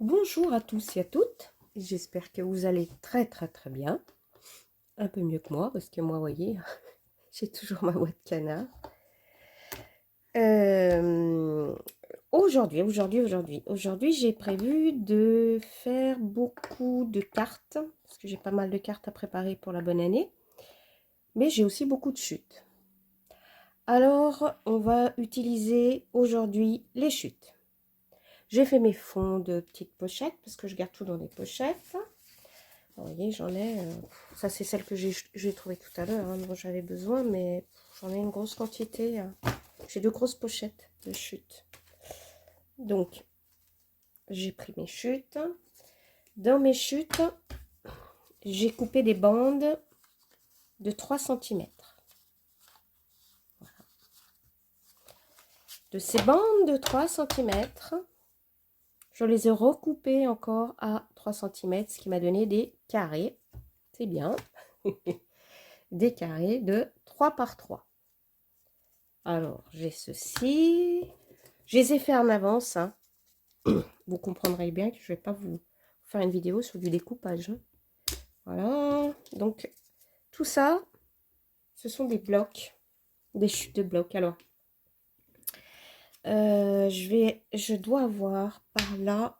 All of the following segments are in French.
Bonjour à tous et à toutes, j'espère que vous allez très bien, un peu mieux que moi, parce que moi, vous voyez, j'ai toujours ma voix de canard. Aujourd'hui, j'ai prévu de faire beaucoup de cartes, parce que j'ai pas mal de cartes à préparer pour la bonne année, mais j'ai aussi beaucoup de chutes. Alors, on va utiliser aujourd'hui les chutes. J'ai fait mes fonds de petites pochettes, parce que je garde tout dans des pochettes. Vous voyez, j'en ai, ça c'est celle que j'ai trouvée tout à l'heure, dont j'avais besoin, mais j'en ai une grosse quantité. J'ai deux grosses pochettes de chutes. Donc, j'ai pris mes chutes. Dans mes chutes, j'ai coupé des bandes de 3 cm. Voilà. De ces bandes de 3 cm, je les ai recoupées encore à 3 cm, ce qui m'a donné des carrés. C'est bien. Des carrés de 3 par 3. Alors, j'ai ceci. Je les ai fait en avance. Vous comprendrez bien que je ne vais pas vous faire une vidéo sur du découpage. Voilà. Donc, tout ça, ce sont des blocs. Des chutes de blocs. Alors, je dois avoir par là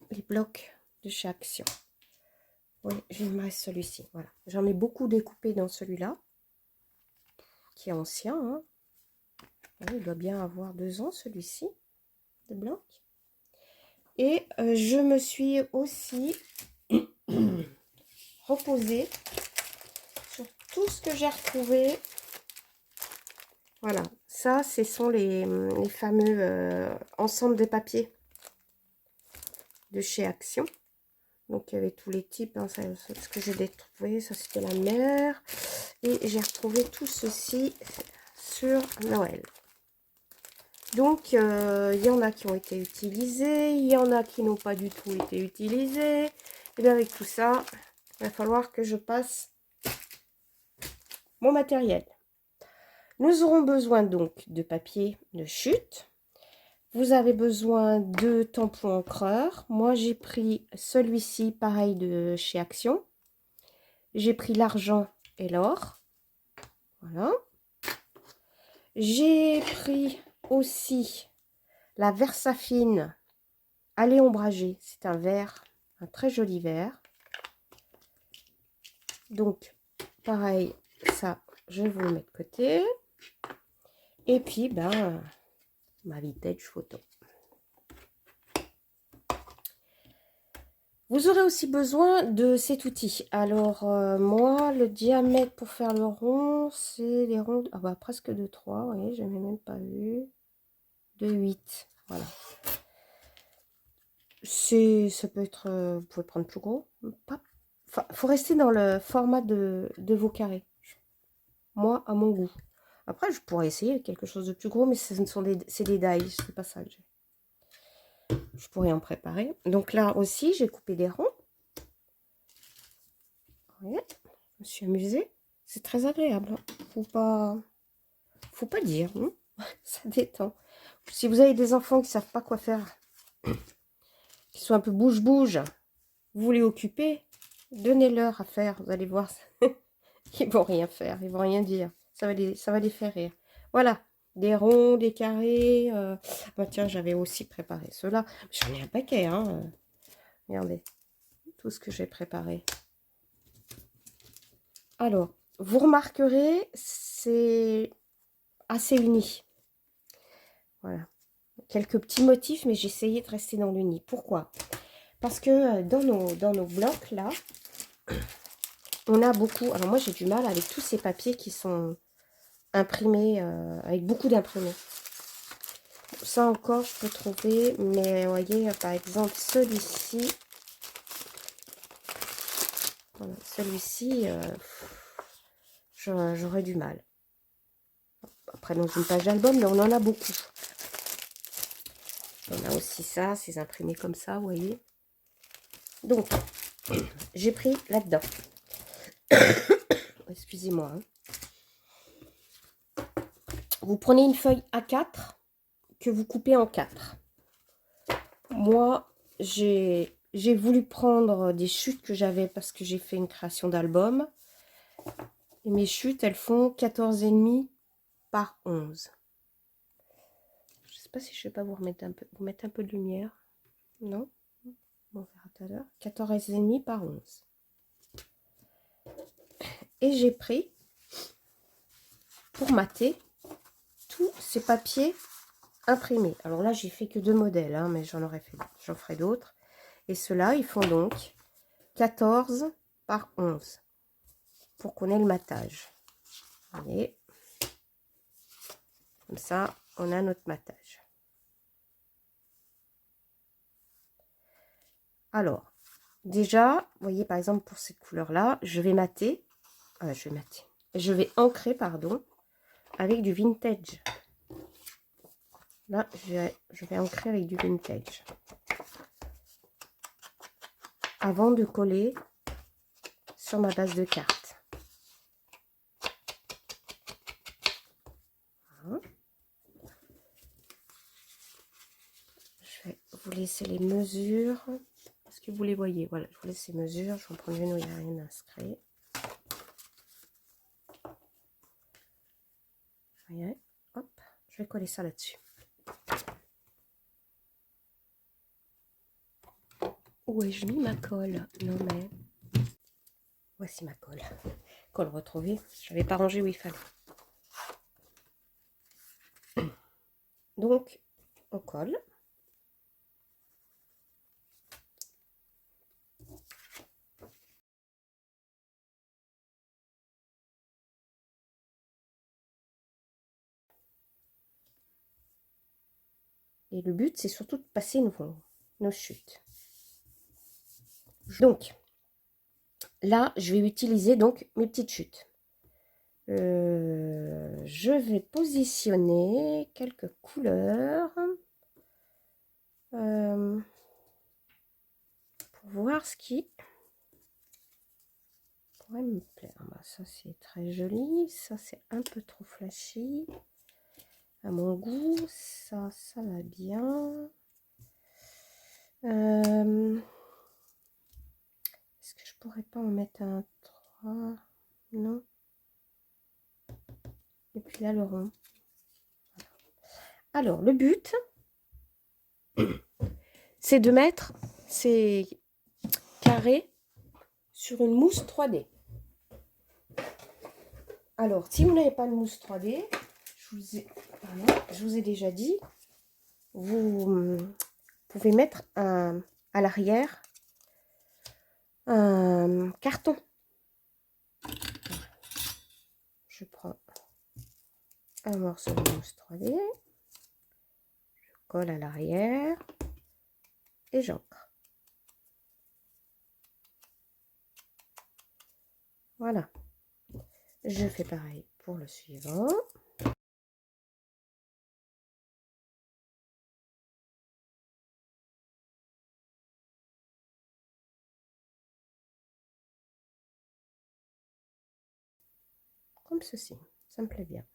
les blocs de chez Action. Oui, il me reste celui-ci. Voilà. J'en ai beaucoup découpé dans celui-là, qui est ancien. Il doit bien avoir 2 ans, celui-ci, de blocs. Et je me suis aussi reposée sur tout ce que j'ai retrouvé. Voilà, ça, ce sont les fameux ensembles de papier de chez Action. Donc, il y avait tous les types, ce que j'ai trouvé, ça c'était la mer. Et j'ai retrouvé tout ceci sur Noël. Donc, il y en a qui ont été utilisés, il y en a qui n'ont pas du tout été utilisés. Et bien avec tout ça, il va falloir que je passe mon matériel. Nous aurons besoin donc de papier de chute. Vous avez besoin de tampons encreurs. Moi, j'ai pris celui-ci, pareil, de chez Action. J'ai pris l'argent et l'or. Voilà. J'ai pris aussi la Versafine allée ombragée. C'est un vert, un très joli vert. Donc, pareil, ça, je vais vous le mettre de côté. Et puis, ben, ma vintage photo. Vous aurez aussi besoin de cet outil. Alors, moi, le diamètre pour faire le rond, c'est les ronds, ah bah, presque de 3, vous voyez, je n'avais même pas vu. De 8, voilà. Ça peut être, vous pouvez prendre plus gros. Faut rester dans le format de vos carrés. Moi, à mon goût. Après, je pourrais essayer quelque chose de plus gros, mais c'est des die, c'est pas ça que j'ai. Je pourrais en préparer. Donc là aussi, j'ai coupé des ronds. Voyez, je me suis amusée. C'est très agréable. Faut pas dire. Ça détend. Si vous avez des enfants qui ne savent pas quoi faire, qui sont un peu bouge-bouge, vous les occupez, donnez-leur à faire. Vous allez voir, ils vont rien faire, ils vont rien dire. Ça va les faire rire. Voilà, des ronds, des carrés. Bah tiens, j'avais aussi préparé ceux-là. J'en ai un paquet, Regardez, tout ce que j'ai préparé. Alors, vous remarquerez, c'est assez uni. Voilà. Quelques petits motifs, mais j'ai essayé de rester dans l'uni. Pourquoi? Parce que dans nos blocs, là, on a beaucoup... Alors moi, j'ai du mal avec tous ces papiers qui sont imprimés, avec beaucoup d'imprimés. Ça encore, je peux trouver, mais vous voyez, par exemple, celui-ci... Voilà, celui-ci, j'aurais du mal. Après, dans une page d'album, mais on en a beaucoup. On a aussi ça, c'est imprimé comme ça, vous voyez. Donc, j'ai pris là-dedans. Excusez-moi. Vous prenez une feuille A4 que vous coupez en 4. Moi, j'ai voulu prendre des chutes que j'avais parce que j'ai fait une création d'album. Et mes chutes, elles font 14,5 par 11. Je sais pas si je vais pas vous remettre vous mettre un peu de lumière. Non? On verra tout à l'heure. 14,5 par 11. Et j'ai pris, pour mater, tous ces papiers imprimés. Alors là, j'ai fait que 2 modèles, hein, mais j'en ferai d'autres. Et ceux-là, ils font donc 14 par 11 pour qu'on ait le matage. Vous voyez, comme ça, on a notre matage. Alors, déjà, vous voyez, par exemple, pour cette couleur-là, je vais ancrer, pardon, avec du vintage. Là, je vais ancrer avec du vintage. Avant de coller sur ma base de cartes. Voilà. Je vais vous laisser les mesures. Est-ce que vous les voyez? Voilà, je vous laisse les mesures. Je vais en prendre une où il n'y a rien inscrit. Vous voyez? Hop, je vais coller ça là-dessus. Où ai-je mis ma colle? Non mais... Voici ma colle. Colle retrouvée. Je n'avais pas rangé où il fallait. Donc, on colle. Et le but, c'est surtout de passer nos chutes. Donc, là, je vais utiliser donc mes petites chutes. Je vais positionner quelques couleurs pour voir ce qui pourrait me plaire. Bah, ça, c'est très joli. Ça, c'est un peu trop flashy à mon goût. Ça va bien. Est-ce que je pourrais pas en mettre un 3? Non. Et puis là, le rond. Alors, le but, c'est de mettre ces carrés sur une mousse 3D. Alors, si vous n'avez pas de mousse 3D, je vous ai déjà dit, vous pouvez mettre à l'arrière un carton. Je prends un morceau de mousse 3D, je colle à l'arrière et j'ancre. Voilà. Je fais pareil pour le suivant. Comme ceci. Ça me plaît bien.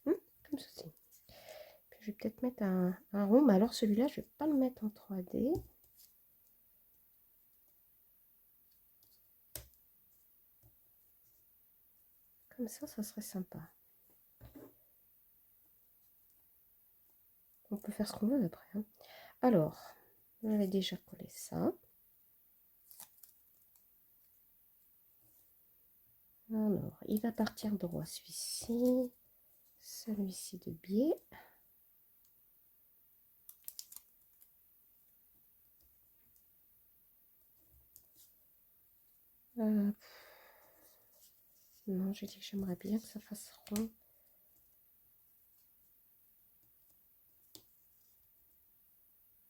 Comme ceci. Puis je vais peut-être mettre un rond, mais alors celui-là, je ne vais pas le mettre en 3D. Comme ça serait sympa. On peut faire ce qu'on veut après. Hein. Alors, j'avais déjà collé ça. Alors, il va partir droit celui-ci. Celui-ci de biais. Non, j'ai dit que j'aimerais bien que ça fasse rond.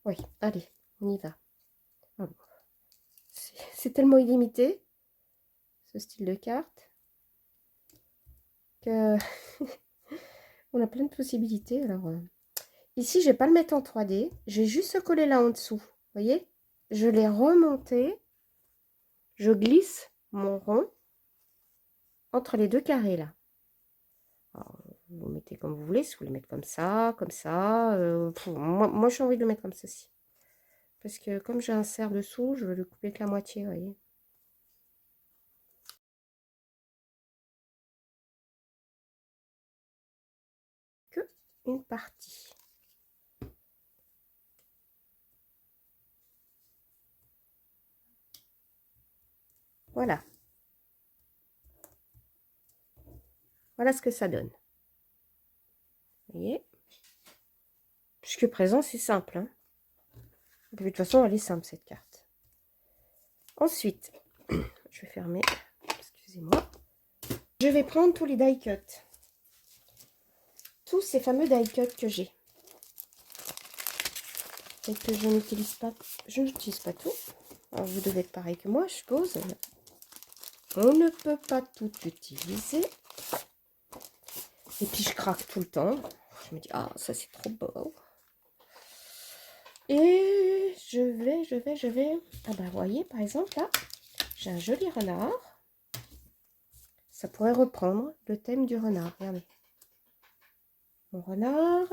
Oui, allez, on y va. C'est tellement illimité, ce style de carte, que on a plein de possibilités. Alors, ici, je vais pas le mettre en 3D. Je vais juste coller là en dessous. Vous voyez? Je l'ai remonté. Je glisse mon rond entre les deux carrés là. Alors, vous mettez comme vous voulez. Si vous voulez mettre comme ça, moi j'ai envie de le mettre comme ceci. Parce que comme j'ai un cerf dessous, je veux le couper que la moitié, vous voyez. Que une partie. Voilà. Voilà ce que ça donne. Vous voyez? Jusque présent, c'est simple. Hein. De toute façon, elle est simple, cette carte. Ensuite, je vais fermer. Excusez-moi. Je vais prendre tous les die cuts. Tous ces fameux die cuts que j'ai. Et que je n'utilise pas. Je n'utilise pas tout. Alors, vous devez être pareil que moi, je suppose. On ne peut pas tout utiliser. Et puis, je craque tout le temps. Je me dis, ah, ça, c'est trop beau. Et je vais. Ah bah, vous voyez, par exemple, là, j'ai un joli renard. Ça pourrait reprendre le thème du renard. Regardez. Mon renard.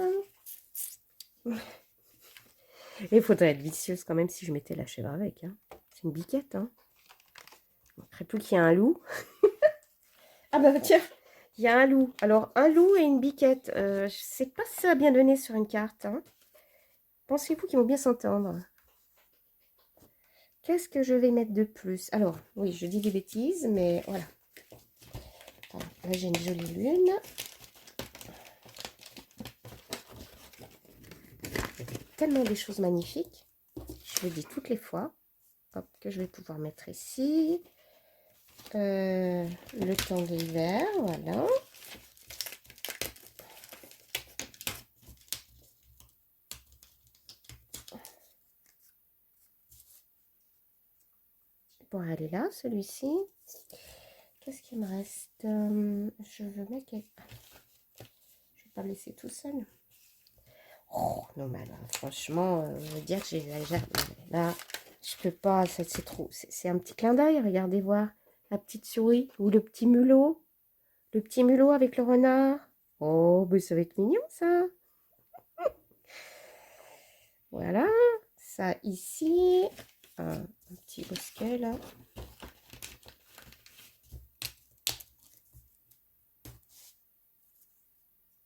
Et il faudrait être vicieuse quand même si je mettais la chèvre avec. Hein. C'est une biquette. Hein. Il ne manquerait plus qu'il y ait un loup. Ah bah tiens, il y a un loup. Alors, un loup et une biquette. Je ne sais pas si ça va bien donner sur une carte. Hein. Pensez-vous qu'ils vont bien s'entendre? Qu'est-ce que je vais mettre de plus? Alors, oui, je dis des bêtises, mais voilà. Alors, là, j'ai une jolie lune. Tellement des choses magnifiques. Je le dis toutes les fois. Hop, que je vais pouvoir mettre ici. Le temps de l'hiver, voilà. Bon, elle est là, celui-ci. Qu'est-ce qu'il me reste? Je veux mettre... Je vais pas le laisser tout seul. Oh, non, mais là, franchement, je veux dire que j'exagère. Là, je peux pas, c'est trop. C'est un petit clin d'œil, regardez voir. La petite souris ou le petit mulot. Le petit mulot avec le renard. Oh, mais ça va être mignon, ça. Voilà. Ça, ici. Un petit bosquet, là.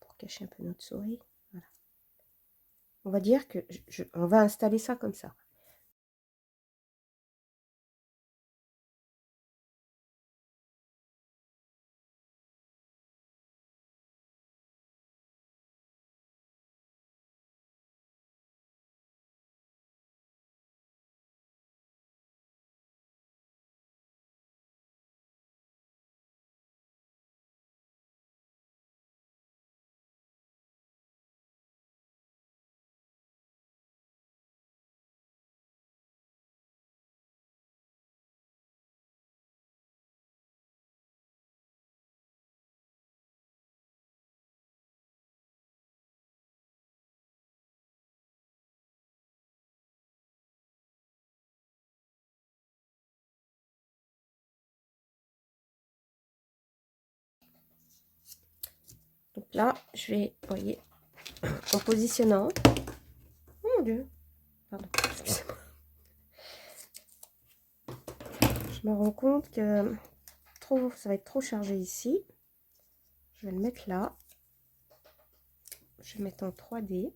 Pour cacher un peu notre souris. Voilà. On va dire que on va installer ça comme ça. Donc là, je vais, vous voyez, en positionnant. Oh mon Dieu. Pardon, excusez-moi. Je me rends compte que ça va être trop chargé ici. Je vais le mettre là. Je vais le mettre en 3D.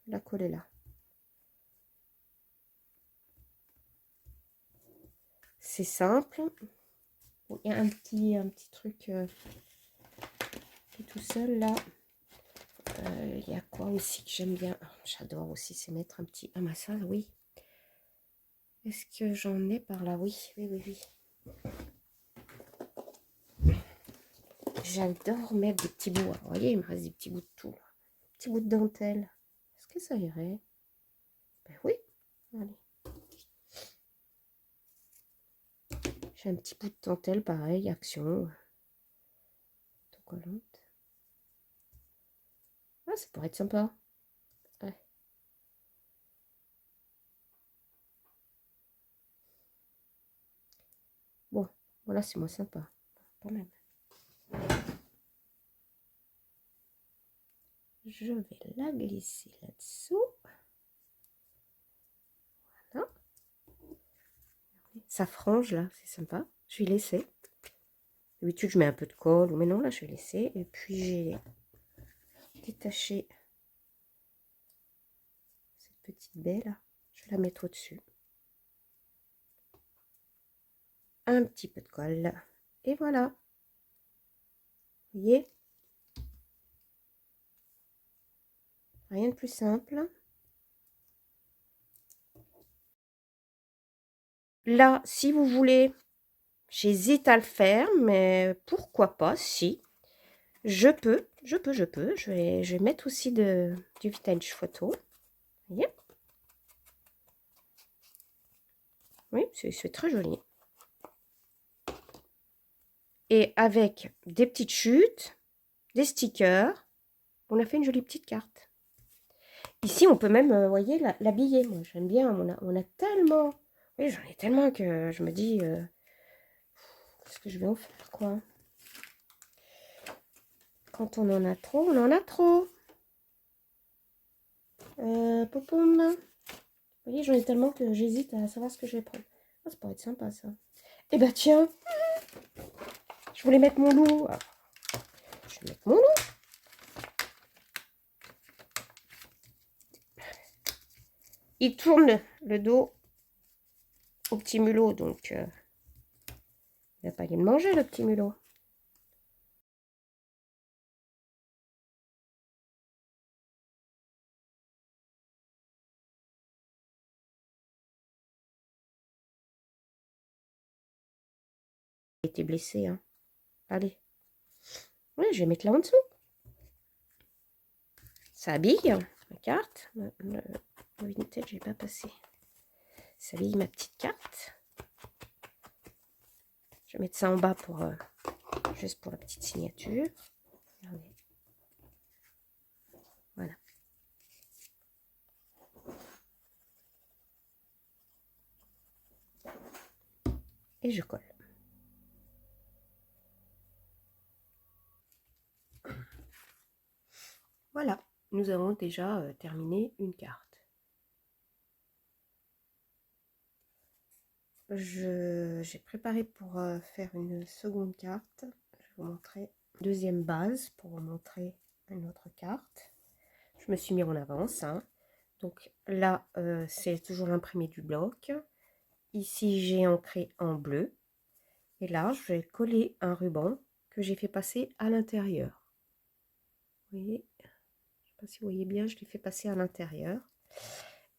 La coller là. C'est simple. Bon, il y a un petit truc qui est tout seul là. Il y a quoi aussi que j'aime bien? J'adore aussi, c'est mettre un petit... Ah, ça, oui. Est-ce que j'en ai par là? Oui, oui, oui, oui. J'adore mettre des petits bouts. Vous voyez, il me reste des petits bouts de tout. Là. Petits bouts de dentelle. Est-ce que ça irait? Ben oui. Allez. J'ai un petit bout de dentelle, pareil, Action. Autocollante. Ah, ça pourrait être sympa. Ouais. Bon, voilà, c'est moins sympa. Quand même. Je vais la glisser là-dessous. Voilà. Ça frange là, c'est sympa. Je vais laisser. D'habitude, je mets un peu de colle, mais non, là, je vais laisser. Et puis, j'ai détaché cette petite baie là. Je vais la mettre au-dessus. Un petit peu de colle. Et voilà. Vous voyez? Rien de plus simple. Là, si vous voulez, j'hésite à le faire, mais pourquoi pas, si. Je peux. Je vais mettre aussi du vintage photo. Vous voyez? Oui, c'est très joli. Et avec des petites chutes, des stickers, on a fait une jolie petite carte. Ici, on peut même, vous voyez, l'habiller. Moi, j'aime bien. On a tellement... Oui, j'en ai tellement que je me dis... qu'est-ce que je vais en faire, quoi? Quand on en a trop, on en a trop. Popoum. Vous voyez, j'en ai tellement que j'hésite à savoir ce que je vais prendre. Oh, ça pourrait être sympa, ça. Eh ben, tiens. Je voulais mettre mon loup. Ah, je vais mettre mon loup. Il tourne le dos au petit mulot, donc il va pas aller le manger, le petit mulot. Il était blessé, hein. Allez. Oui, je vais mettre là en dessous. Ça habille ma carte. Le vintage, j'ai pas passé. Ça habille ma petite carte. Je vais mettre ça en bas pour juste pour la petite signature. Regardez. Voilà. Et je colle. Voilà, nous avons déjà terminé une carte. J'ai préparé pour faire une seconde carte. Je vais vous montrer. Deuxième base pour vous montrer une autre carte. Je me suis mis en avance. Hein. Donc là, c'est toujours l'imprimé du bloc. Ici, j'ai ancré en bleu. Et là, je vais coller un ruban que j'ai fait passer à l'intérieur. Vous voyez? Je ne sais pas si vous voyez bien, je l'ai fait passer à l'intérieur.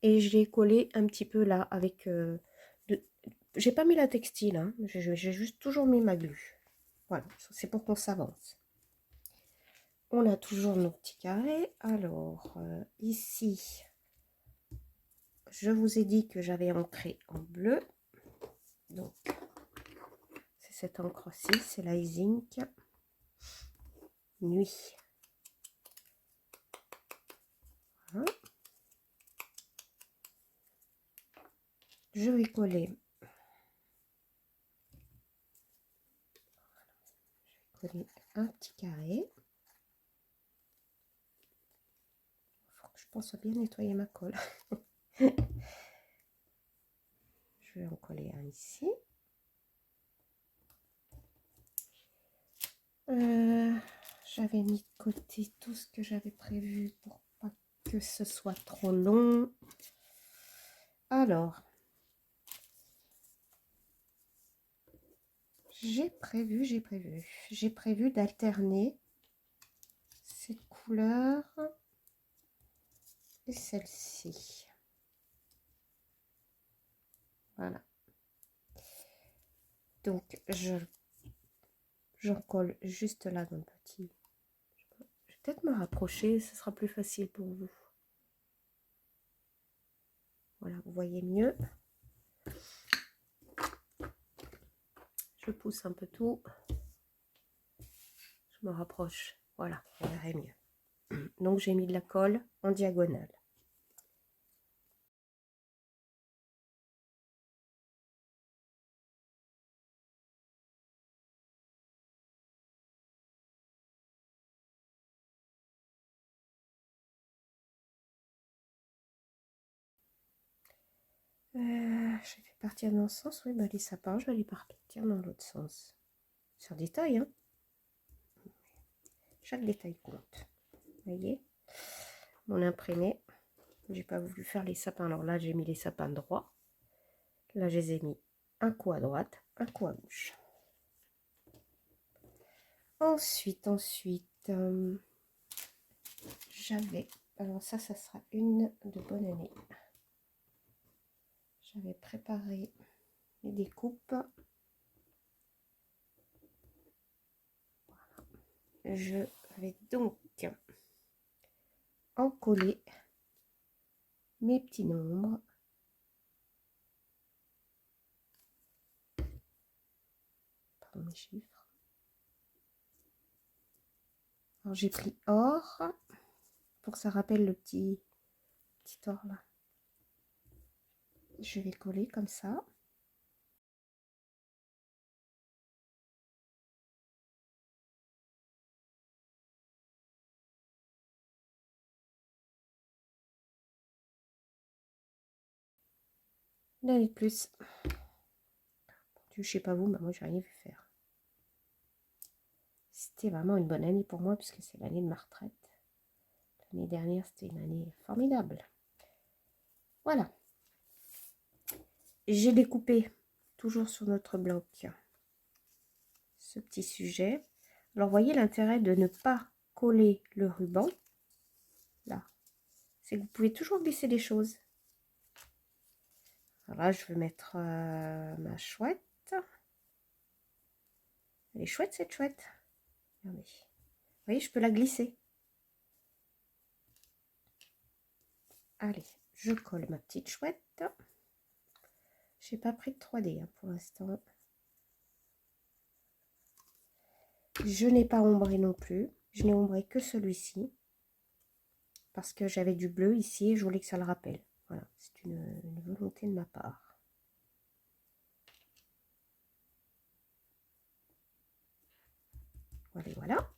Et je l'ai collé un petit peu là avec... j'ai pas mis la textile, hein. J'ai juste toujours mis ma glu. Voilà, c'est pour qu'on s'avance. On a toujours nos petits carrés. Alors, ici, je vous ai dit que j'avais ancré en bleu. Donc, c'est cette encre-ci, c'est la Ink Nuit. Voilà. Je vais coller. Je vais coller un petit carré. Faut que je pense à bien nettoyer ma colle. Je vais en coller un ici. J'avais mis de côté tout ce que j'avais prévu pour pas que ce soit trop long. Alors, j'ai prévu d'alterner cette couleur et celle-ci. Voilà. Donc, j'en colle juste là dans le petit. Je vais peut-être me rapprocher, ce sera plus facile pour vous. Voilà, vous voyez mieux. Je pousse un peu tout. Je me rapproche. Voilà, vous verrez mieux. Donc, j'ai mis de la colle en diagonale. Je vais partir dans ce sens. Oui, bah, les sapins, je vais les partir dans l'autre sens. C'est un détail, hein. Chaque détail compte. Vous voyez, mon imprimé. J'ai pas voulu faire les sapins. Alors là, j'ai mis les sapins droits. Là, je les ai mis un coup à droite, un coup à gauche. Ensuite, j'avais... Alors ça sera une de bonne année. J'avais préparé les découpes. Voilà. Je vais donc en coller mes petits nombres. Pardon, mes chiffres. Alors j'ai pris or pour que ça rappelle le petit or là. Je vais coller comme ça. L'année de plus. Je sais pas vous, mais moi j'ai rien vu faire. C'était vraiment une bonne année pour moi puisque c'est l'année de ma retraite. L'année dernière, c'était une année formidable. Voilà. J'ai découpé, toujours sur notre bloc, ce petit sujet. Alors, voyez l'intérêt de ne pas coller le ruban. Là, c'est que vous pouvez toujours glisser des choses. Alors là, je vais mettre ma chouette. Elle est chouette, cette chouette. Regardez. Vous voyez, je peux la glisser. Allez, je colle ma petite chouette. Je n'ai pas pris de 3D hein, pour l'instant. Je n'ai pas ombré non plus. Je n'ai ombré que celui-ci. Parce que j'avais du bleu ici et je voulais que ça le rappelle. Voilà, c'est une volonté de ma part. Voilà, voilà.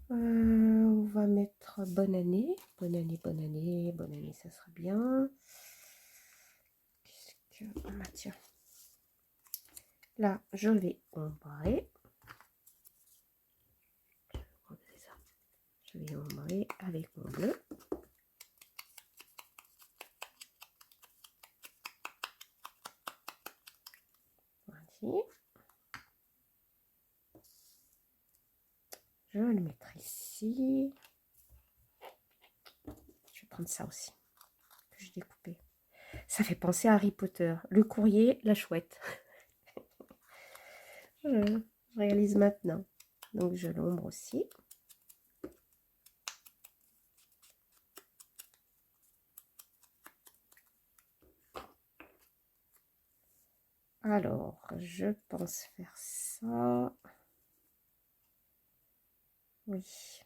On va mettre bonne année. Bonne année, bonne année, bonne année, ça sera bien. Qu'est-ce que... Ah, tiens. Là, je vais ombrer. Je vais ombrer avec mon bleu. Voici. Je vais le mettre ici. Je vais prendre ça aussi, que j'ai découpé. Ça fait penser à Harry Potter. Le courrier, la chouette. Je réalise maintenant. Donc, je l'ombre aussi. Alors, je pense faire ça. Oui.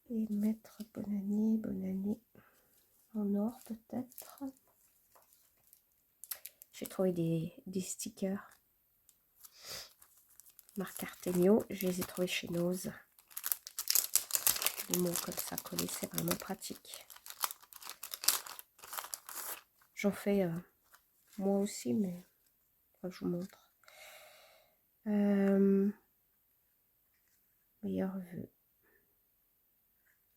Et mettre bonne année en or peut-être. J'ai trouvé des stickers. Marque Artemio. Je les ai trouvés chez Nose. Des mots comme ça collés, c'est vraiment pratique. J'en fais moi aussi, mais je vous montre. Meilleur vœu.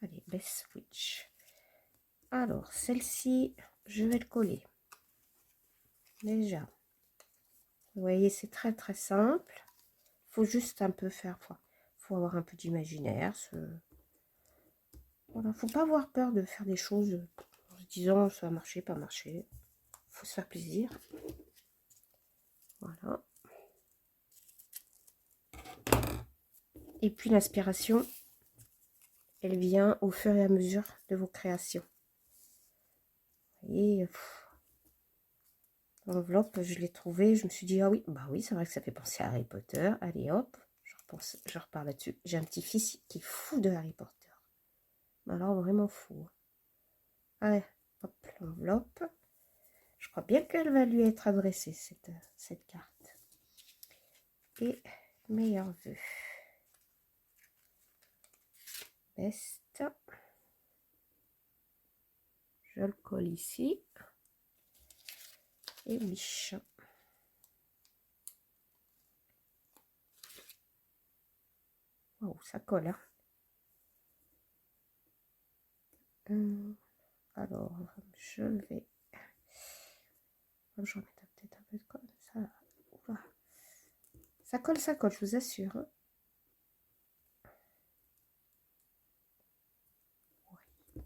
Allez, best switch. Alors, celle-ci, je vais le coller. Déjà. Vous voyez, c'est très très simple. Il faut juste un peu faire. Faut avoir un peu d'imaginaire. Voilà, faut pas avoir peur de faire des choses, je disant, ça a marché, pas marché. Faut se faire plaisir. Voilà. Et puis l'inspiration, elle vient au fur et à mesure de vos créations. Vous voyez, l'enveloppe, je l'ai trouvée, je me suis dit, ah oui, bah oui, c'est vrai que ça fait penser à Harry Potter. Allez hop, je repars là-dessus. J'ai un petit-fils qui est fou de Harry Potter. Alors vraiment fou. Allez, hop, l'enveloppe. Je crois bien qu'elle va lui être adressée, cette carte. Et meilleure vœu. Best. Je le colle ici. Et wish. Oh, ça colle, hein. Alors, je vais... Je vais remettre peut-être un peu de colle. Ça colle, je vous assure. Hein. Ouais,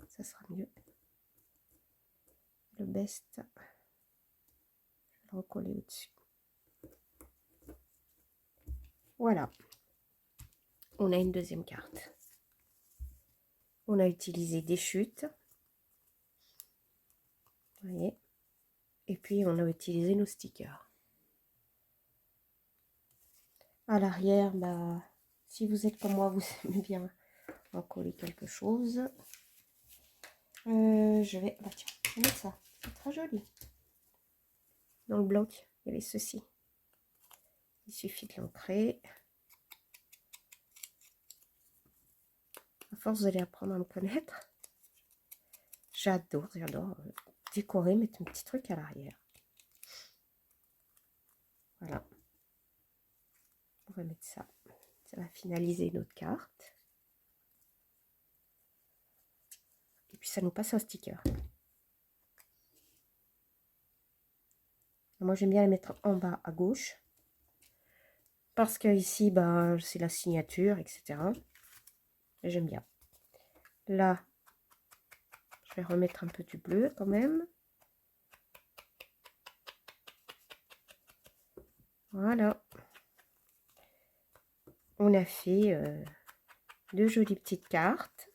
ça sera mieux. Le best, je vais le recoller au-dessus. Voilà. On a une deuxième carte. On a utilisé des chutes. Vous voyez. Et puis, on a utilisé nos stickers. À l'arrière, bah, si vous êtes comme moi, vous aimez bien en coller quelque chose. Je vais... Bah tiens, je vais mettre ça. C'est très joli. Dans le bloc, il y avait ceci. Il suffit de l'ancrer. À force, vous allez apprendre à me connaître. J'adore décorer, mettre un petit truc à l'arrière. Voilà. On va mettre ça. Ça va finaliser notre carte. Et puis, ça nous passe un sticker. Moi, j'aime bien les mettre en bas à gauche. Parce que ici, bah, c'est la signature, etc. Et j'aime bien. Là, je vais remettre un peu du bleu quand même. Voilà. On a fait deux jolies petites cartes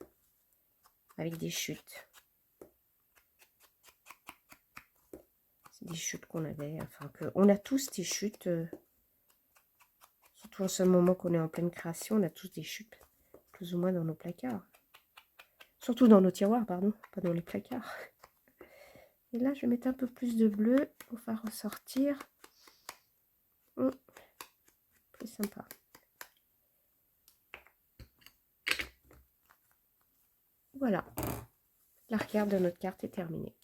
avec des chutes. C'est des chutes qu'on avait, enfin on a tous des chutes. Surtout en ce moment qu'on est en pleine création, on a tous des chutes, plus ou moins dans nos placards. Surtout dans nos tiroirs, pardon, pas dans les placards. Et là, je vais mettre un peu plus de bleu pour faire ressortir. Plus sympa. Voilà. L'arrière de notre carte est terminée.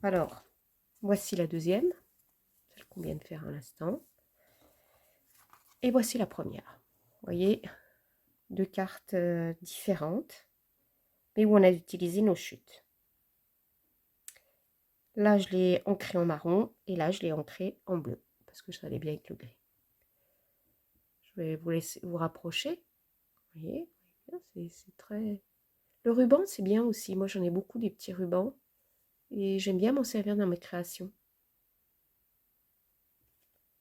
Alors, voici la deuxième, celle qu'on vient de faire à l'instant. Et voici la première. Vous voyez, deux cartes différentes, mais où on a utilisé nos chutes. Là, je l'ai ancré en marron et là, je l'ai ancré en bleu parce que ça allait bien avec le gris. Je vais vous laisser vous rapprocher. Vous voyez, c'est très... Le ruban, c'est bien aussi. Moi, j'en ai beaucoup des petits rubans et j'aime bien m'en servir dans mes créations.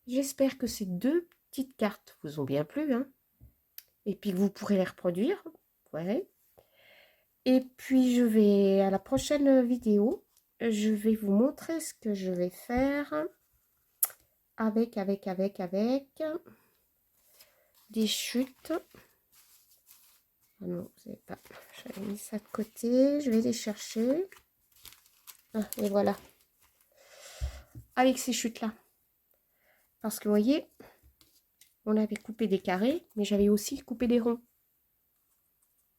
J'espère que ces deux petites cartes vous ont bien plu, hein, et puis que vous pourrez les reproduire. Ouais. Et puis, je vais, à la prochaine vidéo, je vais vous montrer ce que je vais faire avec des chutes. Ah non, vous savez pas. J'avais mis ça de côté. Je vais les chercher. Ah, et voilà. Avec ces chutes-là. Parce que, vous voyez, on avait coupé des carrés, mais j'avais aussi coupé des ronds.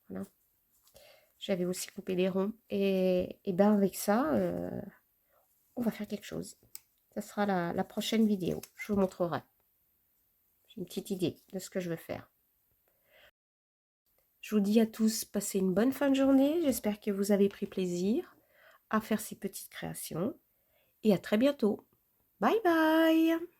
Voilà. J'avais aussi coupé des ronds. Et ben avec ça, on va faire quelque chose. Ça sera la prochaine vidéo. Je vous montrerai. J'ai une petite idée de ce que je veux faire. Je vous dis à tous, passez une bonne fin de journée. J'espère que vous avez pris plaisir à faire ces petites créations. Et à très bientôt. Bye bye!